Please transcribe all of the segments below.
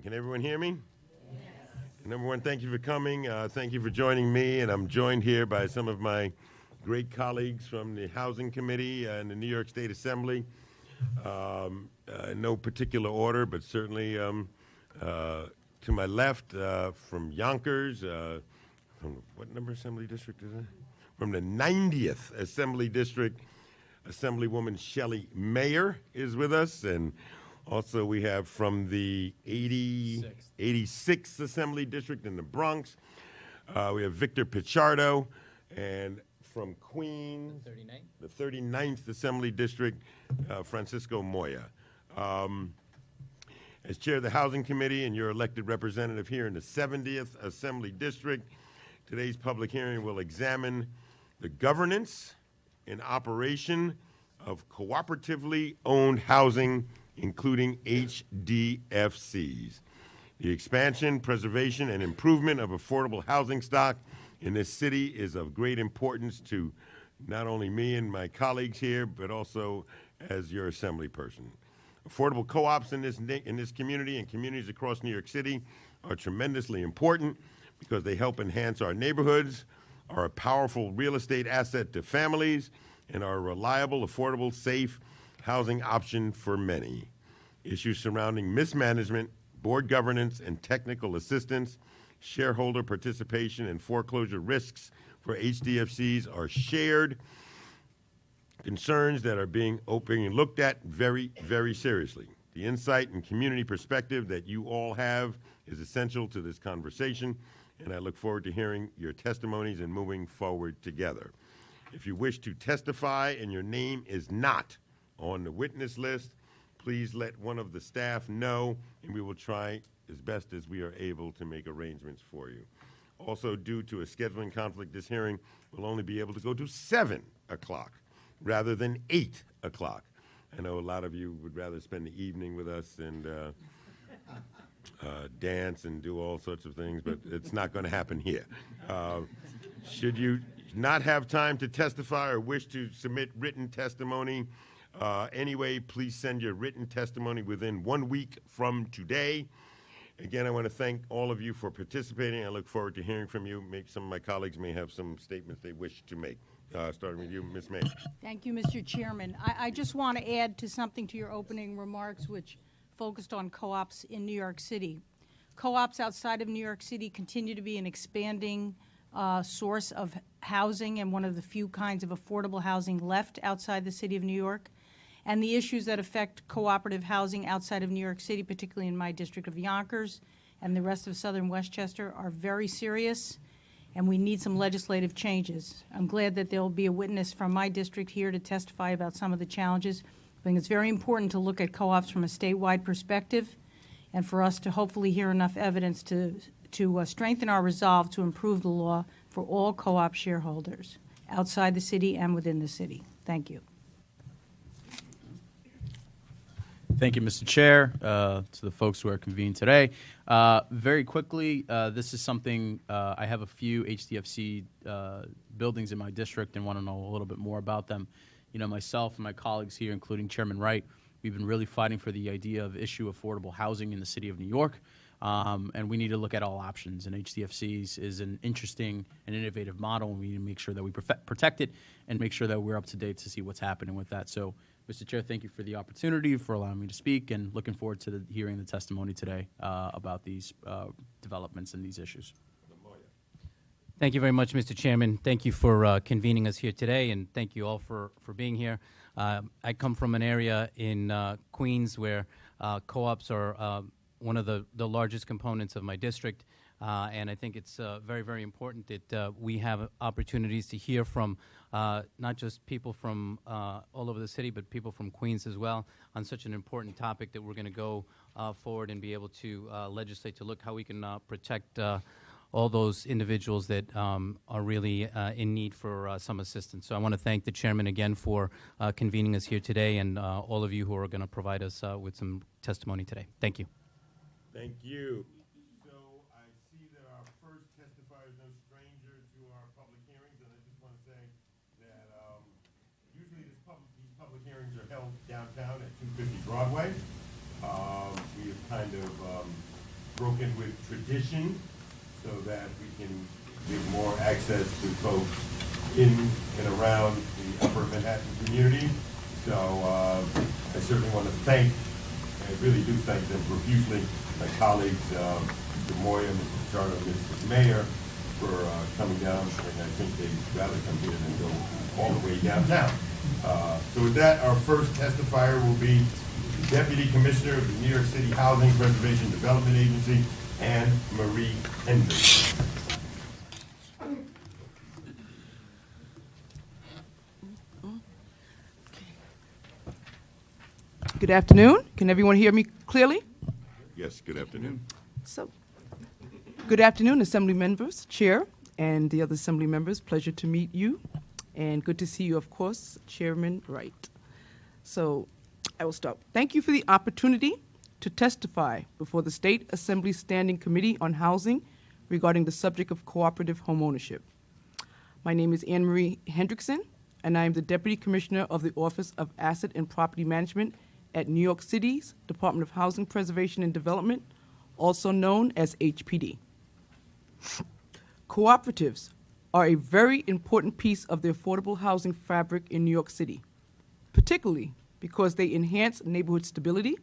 Can everyone hear me? Yes. Number one, thank you for coming. Thank you for joining me, and I'm joined here by some of my great colleagues from the Housing Committee and the New York State Assembly. In no particular order, but certainly to my left from Yonkers, from what number Assembly District is it? From the 90th Assembly District, Assemblywoman Shelley Mayer is with us, and also we have from the 86th Assembly District in the Bronx, we have Victor Pichardo, and from Queens, the 39th Assembly District, Francisco Moya. As chair of the Housing Committee and your elected representative here in the 70th Assembly District, today's public hearing will examine the governance and operation of cooperatively owned housing, including HDFCs. The expansion, preservation, and improvement of affordable housing stock in this city is of great importance to not only me and my colleagues here, but also as your assembly person. Affordable co-ops in this community and communities across New York City are tremendously important because they help enhance our neighborhoods, are a powerful real estate asset to families, and are a reliable, affordable, safe housing option for many. Issues surrounding mismanagement, board governance, and technical assistance, shareholder participation, and foreclosure risks for HDFCs are shared concerns that are being looked at very, very seriously. The insight and community perspective that you all have is essential to this conversation, and I look forward to hearing your testimonies and moving forward together. If you wish to testify and your name is not on the witness list, please let one of the staff know, and we will try as best as we are able to make arrangements for you. Also, due to a scheduling conflict, this hearing will only be able to go to 7 o'clock rather than 8 o'clock. I know a lot of you would rather spend the evening with us and dance and do all sorts of things, but it's not going to happen here. Should you not have time to testify or wish to submit written testimony, anyway, please send your written testimony within 1 week from today. Again, I want to thank all of you for participating. I look forward to hearing from you. Maybe some of my colleagues may have some statements they wish to make. Starting with you, Ms. May. Thank you, Mr. Chairman. I just want to add to something to your opening remarks, which focused on co-ops in New York City. Co-ops outside of New York City continue to be an expanding source of housing and one of the few kinds of affordable housing left outside the city of New York. And the issues that affect cooperative housing outside of New York City, particularly in my district of Yonkers and the rest of southern Westchester, are very serious, and we need some legislative changes. I'm glad that there will be a witness from my district here to testify about some of the challenges. I think it's very important to look at co-ops from a statewide perspective and for us to hopefully hear enough evidence to strengthen our resolve to improve the law for all co-op shareholders outside the city and within the city. Thank you. Thank you, Mr. Chair, to the folks who are convened today. Very quickly, this is something, I have a few HDFC buildings in my district and want to know a little bit more about them. You know, myself and my colleagues here, including Chairman Wright, we've been really fighting for the idea of issue affordable housing in the city of New York, and we need to look at all options. And HDFCs is an interesting and innovative model, and we need to make sure that we protect it and make sure that we're up to date to see what's happening with that. So, Mr. Chair, thank you for the opportunity, for allowing me to speak, and looking forward to hearing the testimony today about these developments and these issues. Thank you very much, Mr. Chairman. Thank you for convening us here today, and thank you all for being here. I come from an area in Queens where co-ops are one of the largest components of my district, and I think it's very, very important that we have opportunities to hear from not just people from all over the city, but people from Queens as well on such an important topic that we're going to go forward and be able to legislate to look how we can protect all those individuals that are really in need for some assistance. So I want to thank the chairman again for convening us here today, and all of you who are going to provide us with some testimony today. Thank you. Thank you. So I see that our first testifier is no stranger to our public hearings, and I just want to say that usually these public hearings are held downtown at 250 Broadway. We have kind of broken with tradition so that we can give more access to folks in and around the Upper Manhattan community. So I certainly want to thank, I really do thank them profusely, my colleagues, Mr. Moya, Mr. Charter, Mr. Mayor, for coming down, and I think they'd rather come here than go all the way downtown. So with that, our first testifier will be the Deputy Commissioner of the New York City Housing Preservation Development Agency, Anne Marie Hendricks. Good afternoon. Can everyone hear me clearly? Yes, good afternoon. So, good afternoon, Assembly members, Chair, and the other Assembly members. Pleasure to meet you, and good to see you, of course, Chairman Wright. So, I will start. Thank you for the opportunity to testify before the State Assembly Standing Committee on Housing regarding the subject of cooperative homeownership. My name is Anne Marie Hendrickson, and I am the Deputy Commissioner of the Office of Asset and Property Management at New York City's Department of Housing Preservation and Development, also known as HPD. Cooperatives are a very important piece of the affordable housing fabric in New York City, particularly because they enhance neighborhood stability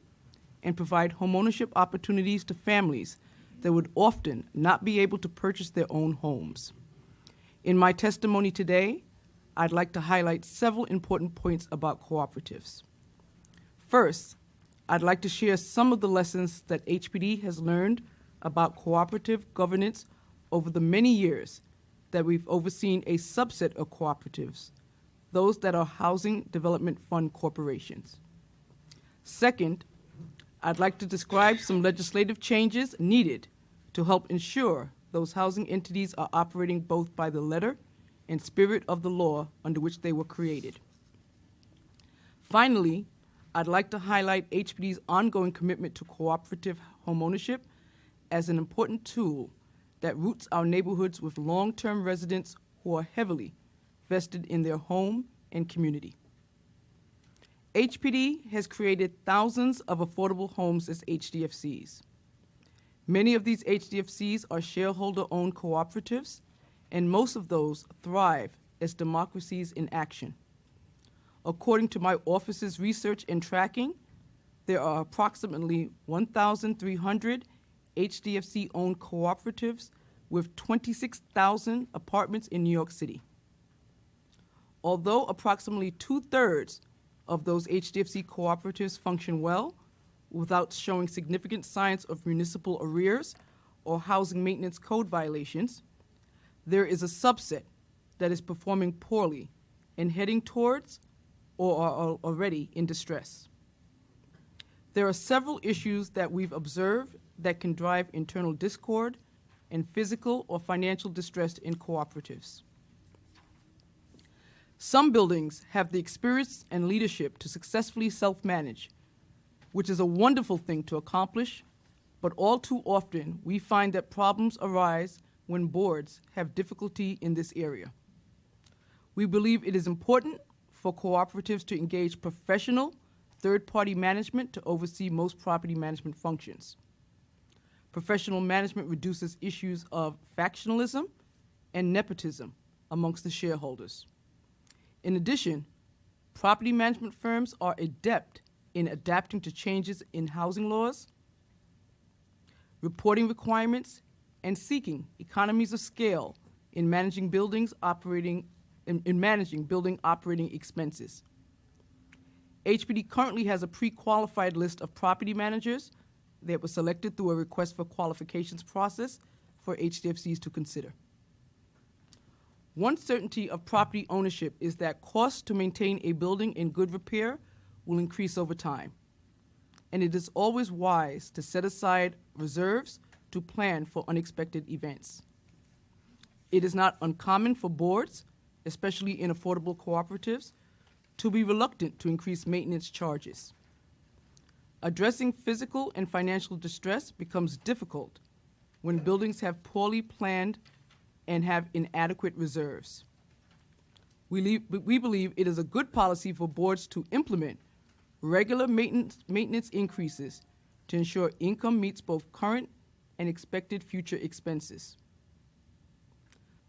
and provide homeownership opportunities to families that would often not be able to purchase their own homes. In my testimony today, I'd like to highlight several important points about cooperatives. First, I'd like to share some of the lessons that HPD has learned about cooperative governance over the many years that we've overseen a subset of cooperatives, those that are Housing Development Fund corporations. Second, I'd like to describe some legislative changes needed to help ensure those housing entities are operating both by the letter and spirit of the law under which they were created. Finally, I'd like to highlight HPD's ongoing commitment to cooperative homeownership as an important tool that roots our neighborhoods with long-term residents who are heavily vested in their home and community. HPD has created thousands of affordable homes as HDFCs. Many of these HDFCs are shareholder-owned cooperatives, and most of those thrive as democracies in action. According to my office's research and tracking, there are approximately 1,300 HDFC-owned cooperatives with 26,000 apartments in New York City. Although approximately 2/3 of those HDFC cooperatives function well without showing significant signs of municipal arrears or housing maintenance code violations, there is a subset that is performing poorly and heading towards or are already in distress. There are several issues that we've observed that can drive internal discord and physical or financial distress in cooperatives. Some buildings have the experience and leadership to successfully self-manage, which is a wonderful thing to accomplish, but all too often we find that problems arise when boards have difficulty in this area. We believe it is important for cooperatives to engage professional third-party management to oversee most property management functions. Professional management reduces issues of factionalism and nepotism amongst the shareholders. In addition, property management firms are adept in adapting to changes in housing laws, reporting requirements, and seeking economies of scale in managing building operating expenses. HPD currently has a pre-qualified list of property managers that were selected through a request for qualifications process for HDFCs to consider. One certainty of property ownership is that costs to maintain a building in good repair will increase over time, and it is always wise to set aside reserves to plan for unexpected events. It is not uncommon for boards, especially in affordable cooperatives, to be reluctant to increase maintenance charges. Addressing physical and financial distress becomes difficult when buildings have poorly planned and have inadequate reserves. We believe it is a good policy for boards to implement regular maintenance increases to ensure income meets both current and expected future expenses.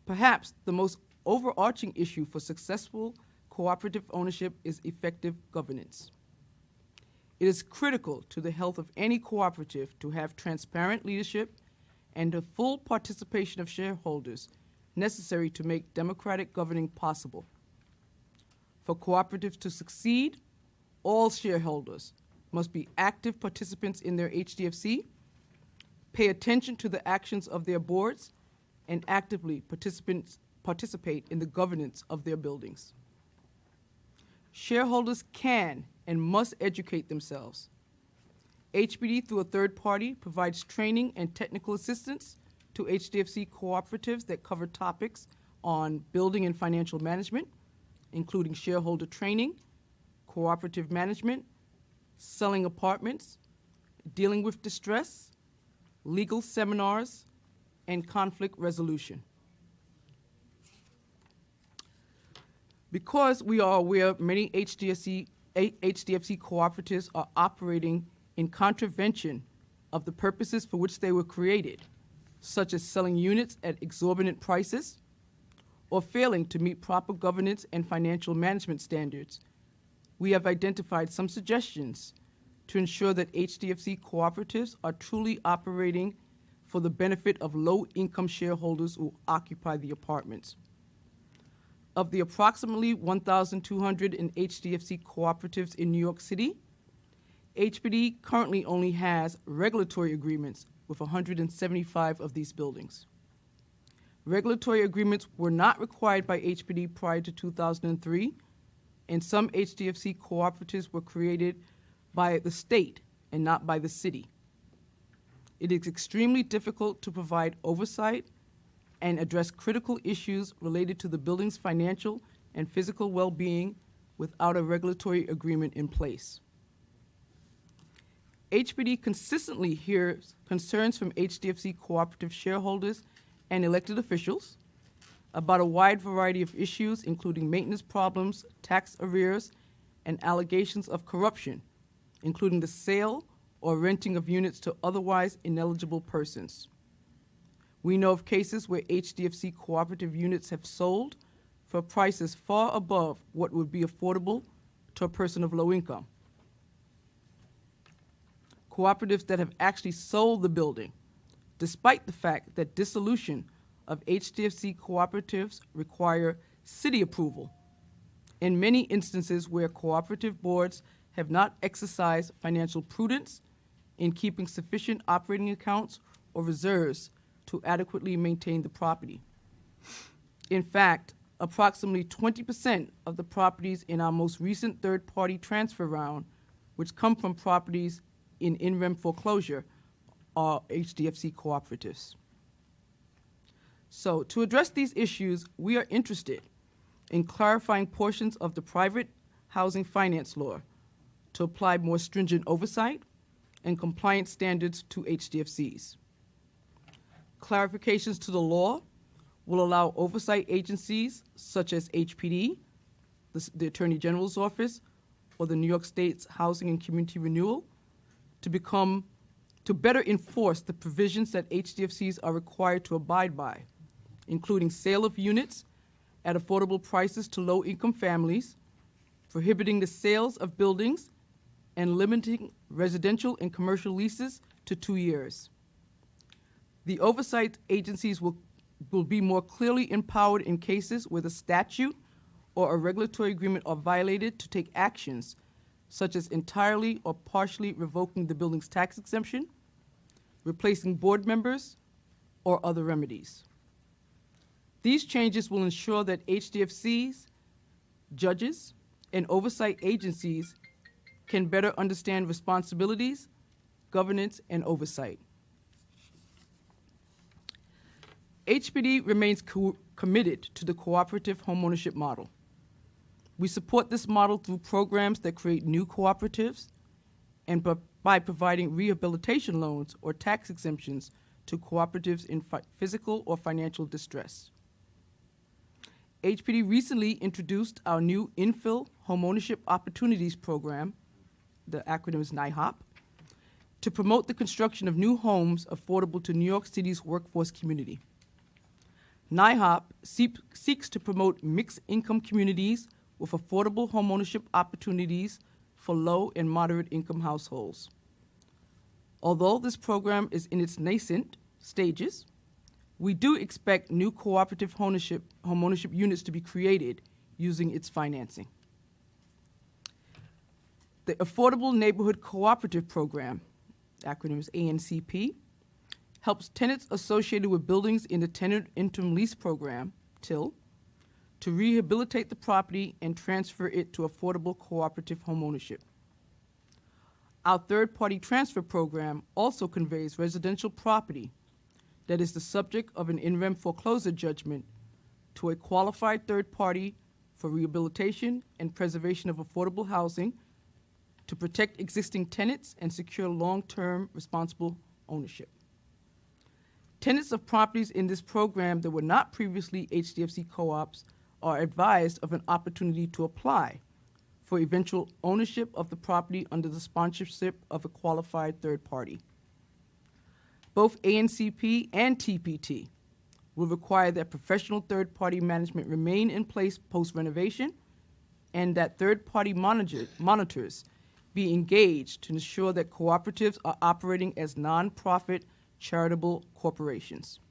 Perhaps the most overarching issue for successful cooperative ownership is effective governance. It is critical to the health of any cooperative to have transparent leadership and the full participation of shareholders necessary to make democratic governing possible. For cooperatives to succeed, all shareholders must be active participants in their HDFC, pay attention to the actions of their boards, and actively participate in the governance of their buildings. Shareholders can and must educate themselves. HPD, through a third party, provides training and technical assistance to HDFC cooperatives that cover topics on building and financial management, including shareholder training, cooperative management, selling apartments, dealing with distress, legal seminars, and conflict resolution. Because we are aware many HDFC cooperatives are operating in contravention of the purposes for which they were created, such as selling units at exorbitant prices or failing to meet proper governance and financial management standards, we have identified some suggestions to ensure that HDFC cooperatives are truly operating for the benefit of low-income shareholders who occupy the apartments. Of the approximately 1,200 HDFC cooperatives in New York City, HPD currently only has regulatory agreements with 175 of these buildings. Regulatory agreements were not required by HPD prior to 2003, and some HDFC cooperatives were created by the state and not by the city. It is extremely difficult to provide oversight and address critical issues related to the building's financial and physical well-being without a regulatory agreement in place. HPD consistently hears concerns from HDFC cooperative shareholders and elected officials about a wide variety of issues, including maintenance problems, tax arrears, and allegations of corruption, including the sale or renting of units to otherwise ineligible persons. We know of cases where HDFC cooperative units have sold for prices far above what would be affordable to a person of low income. Cooperatives that have actually sold the building, despite the fact that dissolution of HDFC cooperatives require city approval, in many instances where cooperative boards have not exercised financial prudence in keeping sufficient operating accounts or reserves to adequately maintain the property. In fact, approximately 20% of the properties in our most recent third-party transfer round, which come from properties in rem foreclosure, are HDFC cooperatives. So, to address these issues, we are interested in clarifying portions of the private housing finance law to apply more stringent oversight and compliance standards to HDFCs. Clarifications to the law will allow oversight agencies such as HPD, the Attorney General's Office, or the New York State's Housing and Community Renewal to better enforce the provisions that HDFCs are required to abide by, including sale of units at affordable prices to low-income families, prohibiting the sales of buildings, and limiting residential and commercial leases to 2 years. The oversight agencies will be more clearly empowered in cases where the statute or a regulatory agreement are violated to take actions such as entirely or partially revoking the building's tax exemption, replacing board members, or other remedies. These changes will ensure that HDFCs, judges, and oversight agencies can better understand responsibilities, governance, and oversight. HPD remains committed to the cooperative homeownership model. We support this model through programs that create new cooperatives and by providing rehabilitation loans or tax exemptions to cooperatives in physical or financial distress. HPD recently introduced our new Infill Homeownership Opportunities Program, the acronym is NIHOP, to promote the construction of new homes affordable to New York City's workforce community. NIHOP seeks to promote mixed-income communities with affordable homeownership opportunities for low and moderate-income households. Although this program is in its nascent stages, we do expect new cooperative homeownership units to be created using its financing. The Affordable Neighborhood Cooperative Program, the acronym is ANCP, helps tenants associated with buildings in the Tenant Interim Lease Program, TIL, to rehabilitate the property and transfer it to affordable cooperative homeownership. Our third-party transfer program also conveys residential property that is the subject of an in rem foreclosure judgment to a qualified third party for rehabilitation and preservation of affordable housing to protect existing tenants and secure long-term responsible ownership. Tenants of properties in this program that were not previously HDFC co-ops are advised of an opportunity to apply for eventual ownership of the property under the sponsorship of a qualified third party. Both ANCP and TPT will require that professional third-party management remain in place post-renovation and that third-party monitors be engaged to ensure that cooperatives are operating as nonprofit charitable corporations.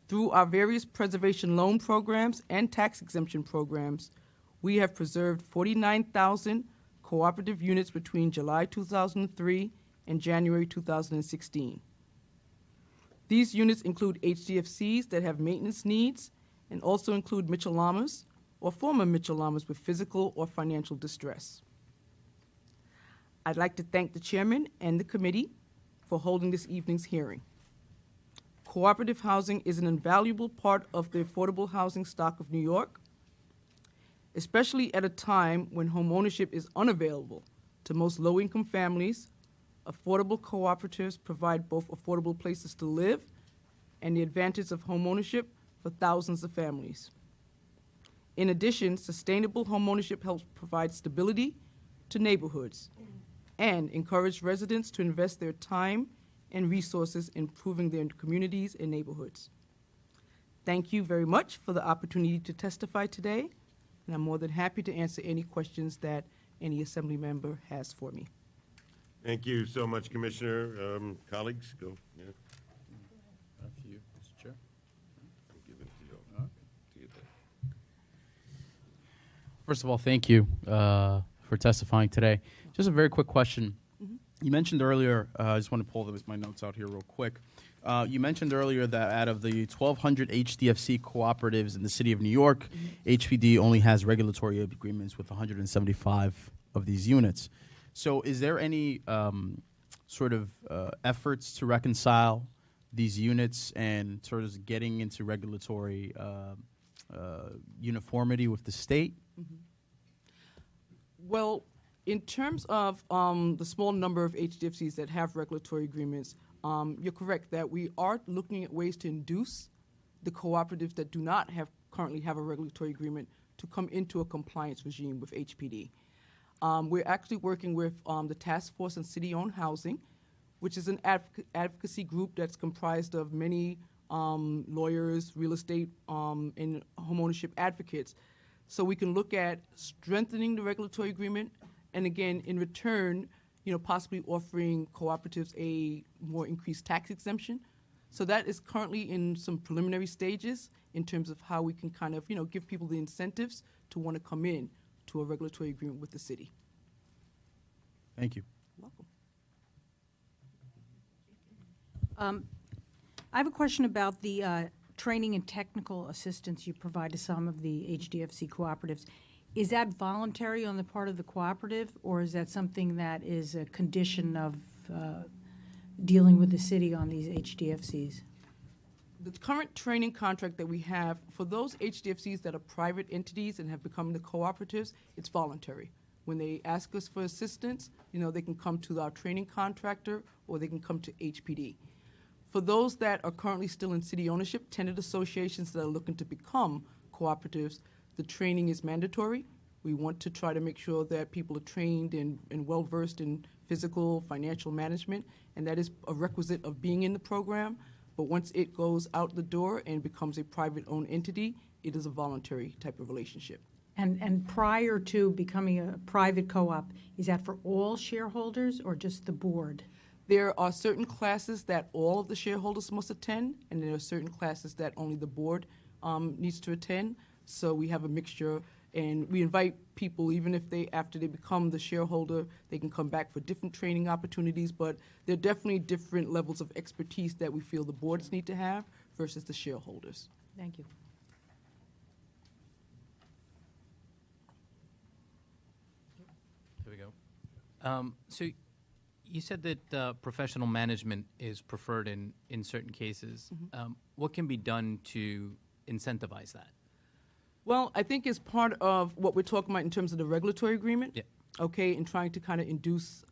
Through our various preservation loan programs and tax exemption programs, we have preserved 49,000 cooperative units between July 2003 and January 2016. These units include HDFCs that have maintenance needs and also include Mitchell-Lamas or former Mitchell-Lamas with physical or financial distress. I'd like to thank the chairman and the committee for holding this evening's hearing. Cooperative housing is an invaluable part of the affordable housing stock of New York, especially at a time when homeownership is unavailable to most low-income families. Affordable cooperatives provide both affordable places to live and the advantage of homeownership for thousands of families. In addition, sustainable homeownership helps provide stability to neighborhoods and encourage residents to invest their time and resources in improving their communities and neighborhoods. Thank you very much for the opportunity to testify today, and I'm more than happy to answer any questions that any Assembly member has for me. Thank you so much, Commissioner. Colleagues, go. Yeah. After you, Mr. Chair. Give it to you. To get that. First of all, thank you for testifying today. Just a very quick question. You mentioned earlier, I just want to pull my notes out here real quick. You mentioned earlier that out of the 1,200 HDFC cooperatives in the city of New York, HPD only has regulatory agreements with 175 of these units. So is there any sort of efforts to reconcile these units and sort of getting into regulatory uniformity with the state? Well, in terms of the small number of HDFCs that have regulatory agreements, you're correct that we are looking at ways to induce the cooperatives that do not currently have a regulatory agreement to come into a compliance regime with HPD. We're actually working with the Task Force on City-Owned Housing, which is an advocacy group that's comprised of many lawyers, real estate, and homeownership advocates. So we can look at strengthening the regulatory agreement, and again, in return, possibly offering cooperatives a more increased tax exemption. So that is currently in some preliminary stages in terms of how we can kind of, give people the incentives to want to come in to a regulatory agreement with the city. Thank you. You're welcome. I have a question about the training and technical assistance you provide to some of the HDFC cooperatives. Is that voluntary on the part of the cooperative, or is that something that is a condition of dealing with the city on these HDFCs? The current training contract that we have, for those HDFCs that are private entities and have become the cooperatives, it's voluntary. When they ask us for assistance, they can come to our training contractor or they can come to HPD. For those that are currently still in city ownership, tenant associations that are looking to become cooperatives, the training is mandatory. We want to try to make sure that people are trained and well-versed in physical, financial management, and that is a requisite of being in the program. But once it goes out the door and becomes a private-owned entity, it is a voluntary type of relationship. And prior to becoming a private co-op, is that for all shareholders or just the board? There are certain classes that all of the shareholders must attend, and there are certain classes that only the board needs to attend. So we have a mixture, and we invite people, even if after they become the shareholder, they can come back for different training opportunities, but there are definitely different levels of expertise that we feel the boards need to have versus the shareholders. Thank you. There we go. So you said that professional management is preferred in certain cases. What can be done to incentivize that? Well, I think as part of what we're talking about in terms of the regulatory agreement, Yeah. okay, and trying to kind of induce,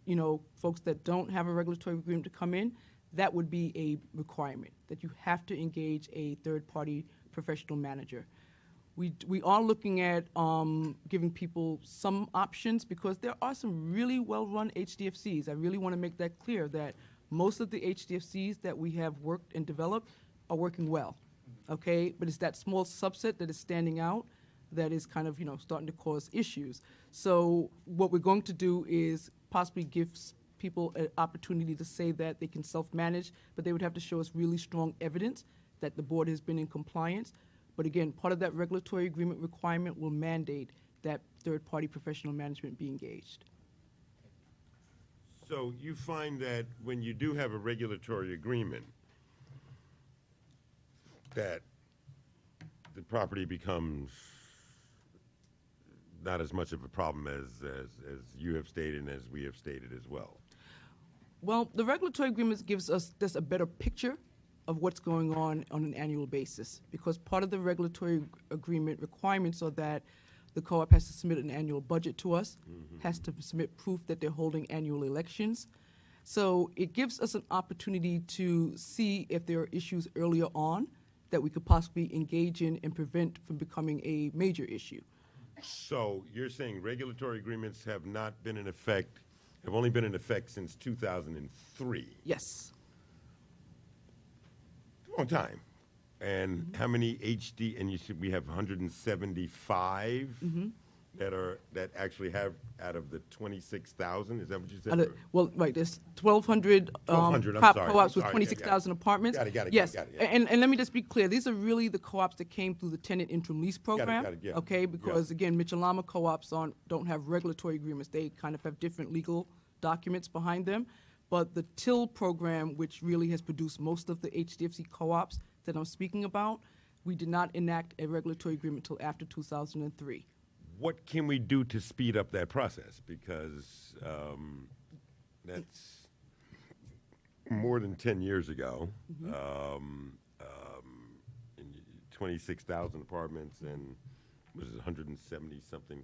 folks that don't have a regulatory agreement to come in, that would be a requirement, that you have to engage a third-party professional manager. We are looking at giving people some options because there are some really well-run HDFCs. I really want to make that clear that most of the HDFCs that we have worked and developed are working well, okay? But it's that small subset that is standing out that is kind of, starting to cause issues. So what we're going to do is possibly give people an opportunity to say that they can self-manage, but they would have to show us really strong evidence that the board has been in compliance. But again, part of that regulatory agreement requirement will mandate that third-party professional management be engaged. So you find that when you do have a regulatory agreement, that the property becomes not as much of a problem as you have stated and as we have stated as well. Well, the regulatory agreement gives us just a better picture of what's going on an annual basis, because part of the regulatory agreement requirements are that the co-op has to submit an annual budget to us, has to submit proof that they're holding annual elections. So it gives us an opportunity to see if there are issues earlier on that we could possibly engage in and prevent from becoming a major issue. So you're saying regulatory agreements have not been in effect, have only been in effect since 2003? Yes. Long time. And how many HD, and you said we have 175 that actually have out of the 26,000, is that what you said? Well, right, there's 1,200 1,200, I'm co-ops sorry, with yeah, 26,000 apartments. Got it, Yes, got it, yeah. and let me just be clear, these are really the co-ops that came through the tenant interim lease program. got it, yeah. Okay, because again, Mitchell-Lama co-ops don't have regulatory agreements. They kind of have different legal documents behind them. But the TIL program, which really has produced most of the HDFC co-ops that I'm speaking about, we did not enact a regulatory agreement until after 2003. What can we do to speed up that process? Because that's more than 10 years ago. 26,000 apartments and was it 170-something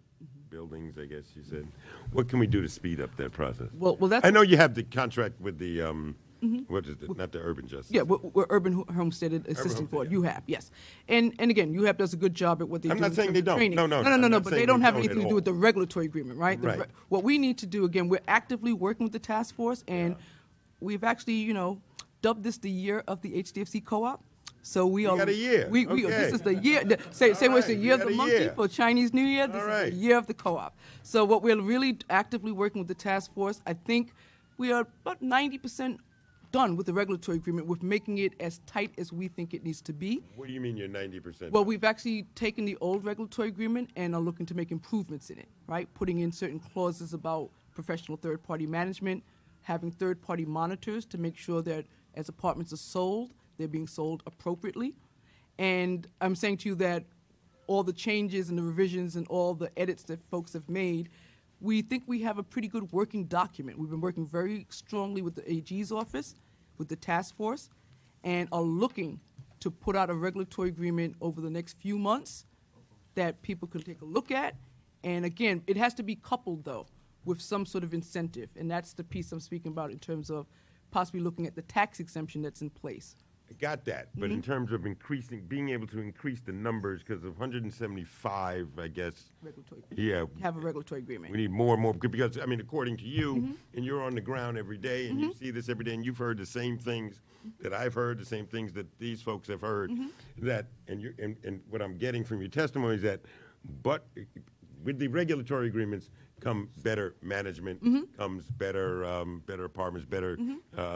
buildings, I guess you said. What can we do to speed up that process? Well, that's I know you have the contract with the, what is it, not the Urban Justice. Yeah, we're Urban Homestead Assistance Board. Homestead, You have, yes. And again, you have does a good job at what they do. I'm not in saying terms they of don't. training. No, I'm no, not but saying they don't they have don't anything at to do with all. the regulatory agreement, right? Right. What we need to do, again, we're actively working with the task force, and we've actually, dubbed this the year of the HDFC co-op. So we are. got a year. We Okay. This is the year. Say what's the right, year of you the got a monkey year. for Chinese New Year. This All is right. the year of the co-op. So what we're really actively working with the task force. I think we are about 90% done with the regulatory agreement, with making it as tight as we think it needs to be. What do you mean you're 90%? Well, we've actually taken the old regulatory agreement and are looking to make improvements in it, right? Putting in certain clauses about professional third-party management, having third-party monitors to make sure that as apartments are sold, they're being sold appropriately. And I'm saying to you that all the changes and the revisions and all the edits that folks have made, we think we have a pretty good working document. We've been working very strongly with the AG's office, with the task force, and are looking to put out a regulatory agreement over the next few months that people can take a look at. And again, it has to be coupled, though, with some sort of incentive. And that's the piece I'm speaking about in terms of possibly looking at the tax exemption that's in place. I got that, but in terms of being able to increase the numbers, because of 175, I guess, Regulatory. yeah, Have a regulatory agreement. we need more and more, because, I mean, according to you, and you're on the ground every day, and you see this every day, and you've heard the same things that I've heard, the same things that these folks have heard, that, and what I'm getting from your testimony is that, but with the regulatory agreements come better management, comes better, better apartments, better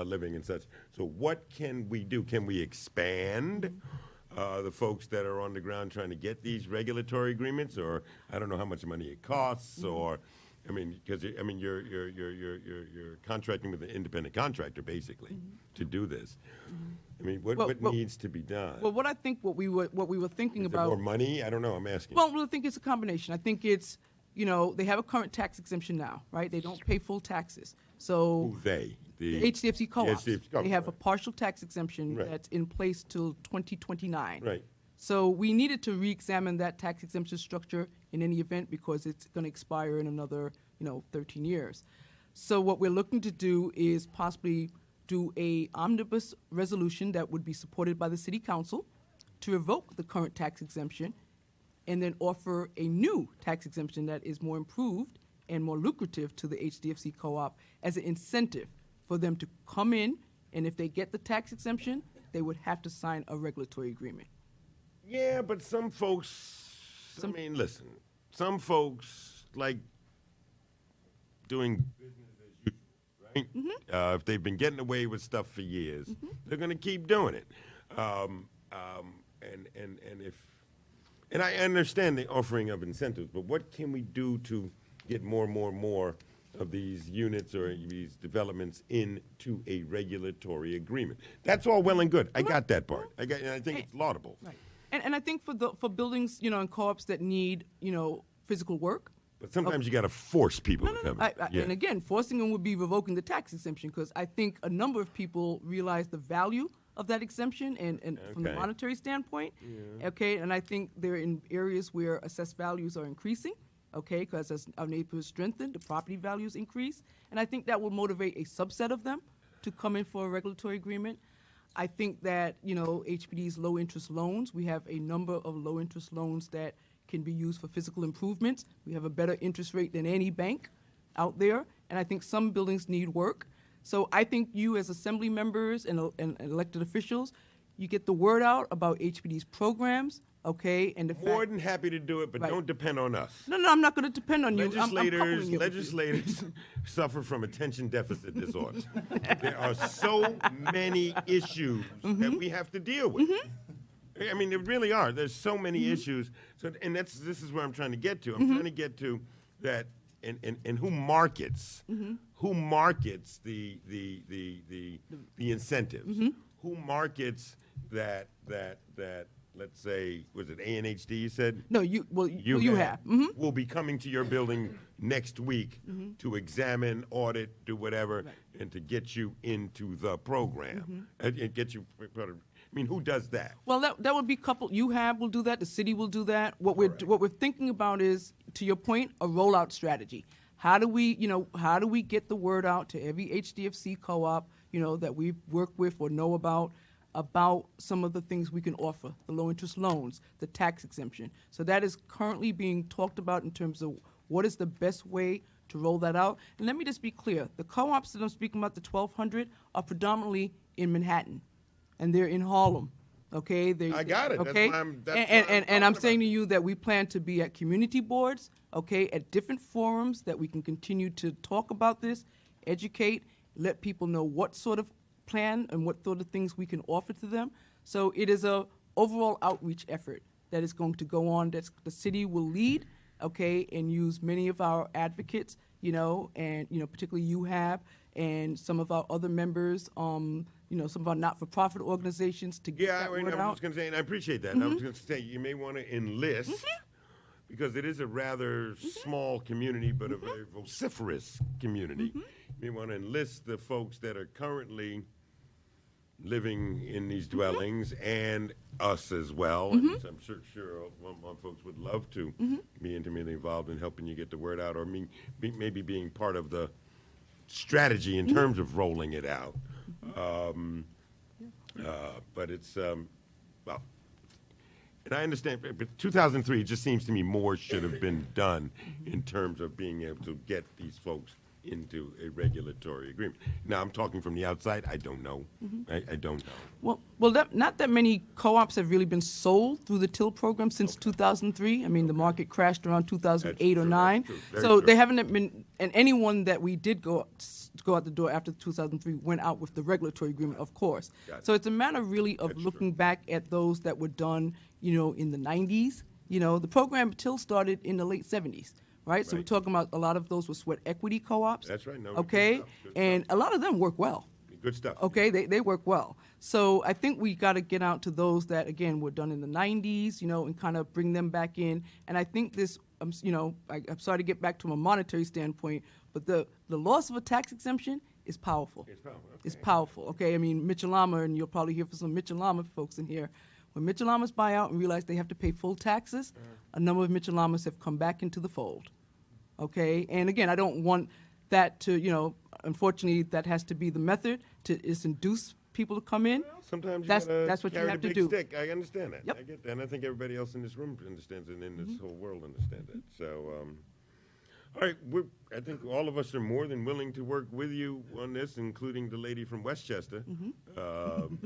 living and such. So what can we do? Can we expand the folks that are on the ground trying to get these regulatory agreements, or I don't know how much money it costs, or I mean, because I mean you're contracting with an independent contractor basically to do this. I mean, what needs to be done? Well, what I think what we were thinking Is there about. more money? I don't know. I'm asking. Well, I think it's a combination. I think it's, they have a current tax exemption now, right? They don't pay full taxes. So Who they? the HDFC co-ops, HDFC co-ops, they have a right. partial tax exemption Right. that's in place till 2029. Right. So we needed to re-examine that tax exemption structure in any event because it's going to expire in another, 13 years. So what we're looking to do is possibly do a omnibus resolution that would be supported by the city council to revoke the current tax exemption and then offer a new tax exemption that is more improved and more lucrative to the HDFC co-op as an incentive for them to come in, and if they get the tax exemption, they would have to sign a regulatory agreement. Yeah, but some folks, I mean, listen, some folks like doing business as usual, right? If they've been getting away with stuff for years, they're going to keep doing it. And I understand the offering of incentives, but what can we do to get more and more of these units or these developments into a regulatory agreement? That's all well and good. I got that part. And I think it's laudable. Right. And I think for buildings, and co-ops that need, physical work. But sometimes you got to force people to come in. Yeah. And again, forcing them would be revoking the tax exemption because I think a number of people realize the value of that exemption and from the Okay. monetary standpoint. Okay, and I think they're in areas where assessed values are increasing. Okay, because as our neighborhoods strengthen, the property values increase, and I think that will motivate a subset of them to come in for a regulatory agreement. I think that, HPD's low-interest loans, we have a number of low-interest loans that can be used for physical improvements. We have a better interest rate than any bank out there, and I think some buildings need work. So I think you as assembly members and elected officials, you get the word out about HPD's programs, okay, and the More fact. than happy to do it, but Right. don't depend on us. No, I'm not going to depend on you. I'm coupling it with you. Legislators suffer from attention deficit disorder. There are so many issues that we have to deal with. I mean, there really are. There's so many issues. So, and this is where I'm trying to get to. I'm trying to get to that, and who markets the incentives? Who markets that? Let's say, was it ANHD you said? No, you have. Will be coming to your building next week to examine, audit, do whatever, and to get you into the program. And get you, I mean, who does that? Well, that would be coupled. Will do that. The city will do that. What we're thinking about is, to your point, a rollout strategy. How do we get the word out to every HDFC co-op, that we work with or know about some of the things we can offer, the low-interest loans, the tax exemption. So that is currently being talked about in terms of what is the best way to roll that out. And let me just be clear. The co-ops that I'm speaking about, the 1,200, are predominantly in Manhattan, and they're in Harlem. Okay, I got it. Okay, and I'm saying to you that we plan to be at community boards, okay, at different forums that we can continue to talk about this, educate, let people know what sort of plan and what sort of things we can offer to them. So it is a overall outreach effort that is going to go on. That the city will lead, okay, and use many of our advocates, and particularly you have, and some of our other members, some of our not-for-profit organizations to get that word I was out. just going to say, and I appreciate that. I was going to say, you may want to enlist, because it is a rather small community, but a very vociferous community. You may want to enlist the folks that are currently living in these dwellings and us as well. And I'm sure one folks would love to be intimately involved in helping you get the word out, or maybe being part of the strategy in terms of rolling it out. But it's, well, and I understand, but 2003, it just seems to me more should have been done in terms of being able to get these folks into a regulatory agreement. Now, I'm talking from the outside. I don't know. I don't know. Well, not that many co-ops have really been sold through the TIL program since 2003. I mean, the market crashed around 2008 or 9. That's true. Very So true. they haven't been, and anyone that we did go out the door after 2003 went out with the regulatory agreement, of course. Got it. So it's a matter really of That's true. looking back at those that were done, in the 90s. The program TIL started in the late 70s. Right, so we're Right. talking about a lot of those were sweat equity co-ops. That's right. No, good Okay, stuff, good and a lot of them work well. Good stuff. Okay, they work well. So I think we got to get out to those that, again, were done in the 90s, and kind of bring them back in. And I think this, I'm sorry to get back to a monetary standpoint, but the loss of a tax exemption is powerful. It's powerful, It's okay. powerful, okay? I mean, Mitchell Lama, and you'll probably hear from some Mitchell Lama folks in here. When Mitchell Lamas buy out and realize they have to pay full taxes, a number of Mitchell Lamas have come back into the fold. Okay, and again, I don't want that to, unfortunately, that has to be the method is induce people to come in. Well, sometimes you That's gotta what you carry have the to big do. stick. I understand that. Yep. I get that, and I think everybody else in this room understands it, and in this whole world understands it. So, all right, I think all of us are more than willing to work with you on this, including the lady from Westchester,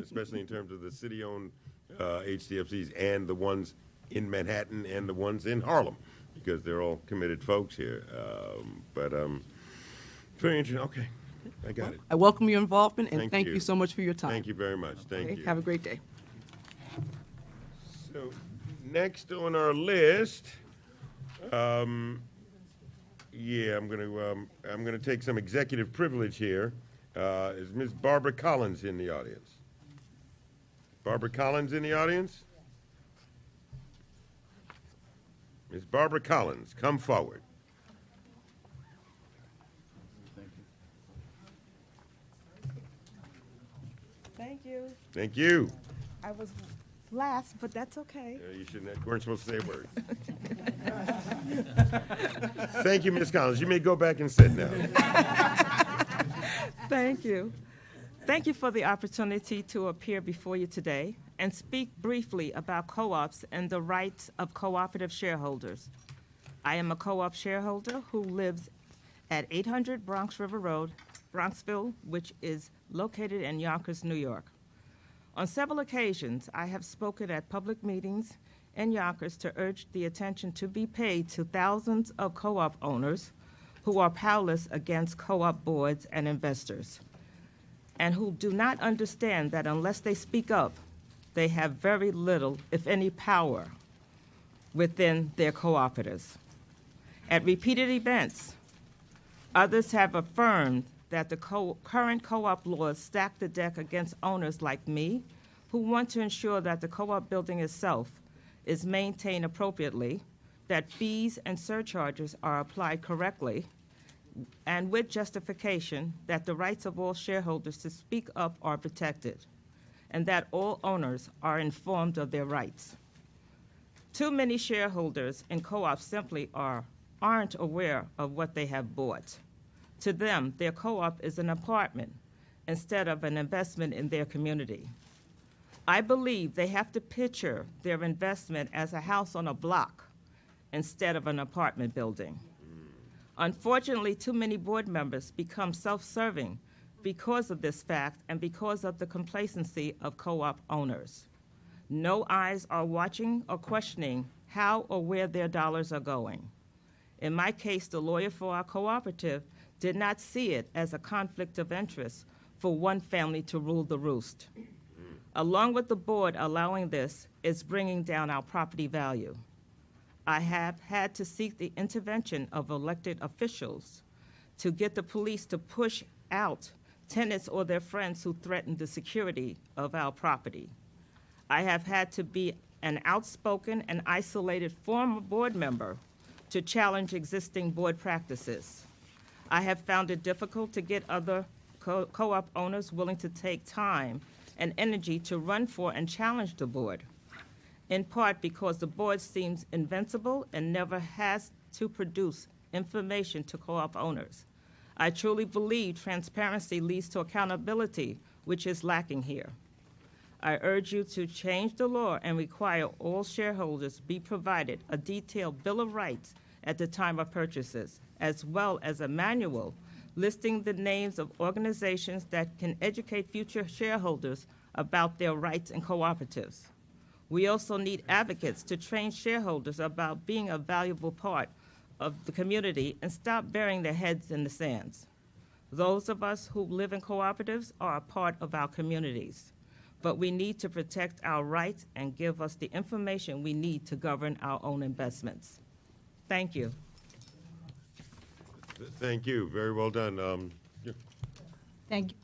especially in terms of the city-owned HDFCs and the ones in Manhattan and the ones in Harlem, because they're all committed folks here. Very interesting. Okay, I got it. I welcome your involvement, and Thank thank you. you so much for your time. Thank you very much. Thank Okay, you. have a great day. So, next on our list, I'm gonna take some executive privilege here. Is Ms. Barbara Collins in the audience? Barbara Collins in the audience? Ms. Barbara Collins, come forward. Thank you. Thank you. I was last, but that's okay. You weren't supposed to say a word. Thank you, Ms. Collins. You may go back and sit now. Thank you. Thank you for the opportunity to appear before you today and speak briefly about co-ops and the rights of cooperative shareholders. I am a co-op shareholder who lives at 800 Bronx River Road, Bronxville, which is located in Yonkers, New York. On several occasions, I have spoken at public meetings in Yonkers to urge the attention to be paid to thousands of co-op owners who are powerless against co-op boards and investors, and who do not understand that unless they speak up, they have very little, if any, power within their cooperatives. At repeated events, others have affirmed that the current co-op laws stack the deck against owners like me who want to ensure that the co-op building itself is maintained appropriately, that fees and surcharges are applied correctly, and with justification that the rights of all shareholders to speak up are protected, and that all owners are informed of their rights. Too many shareholders in co-ops simply aren't aware of what they have bought. To them, their co-op is an apartment instead of an investment in their community. I believe they have to picture their investment as a house on a block instead of an apartment building. Unfortunately, too many board members become self-serving because of this fact and because of the complacency of co-op owners. No eyes are watching or questioning how or where their dollars are going. In my case, the lawyer for our cooperative did not see it as a conflict of interest for one family to rule the roost. Along with the board allowing this is bringing down our property value. I have had to seek the intervention of elected officials to get the police to push out tenants or their friends who threaten the security of our property. I have had to be an outspoken and isolated former board member to challenge existing board practices. I have found it difficult to get other co-op owners willing to take time and energy to run for and challenge the board, in part because the board seems invincible and never has to produce information to co-op owners. I truly believe transparency leads to accountability, which is lacking here. I urge you to change the law and require all shareholders be provided a detailed Bill of Rights at the time of purchases, as well as a manual listing the names of organizations that can educate future shareholders about their rights in cooperatives. We also need advocates to train shareholders about being a valuable part of the community and stop burying their heads in the sands. Those of us who live in cooperatives are a part of our communities, but we need to protect our rights and give us the information we need to govern our own investments. Thank you. Thank you. Very well done. Thank you.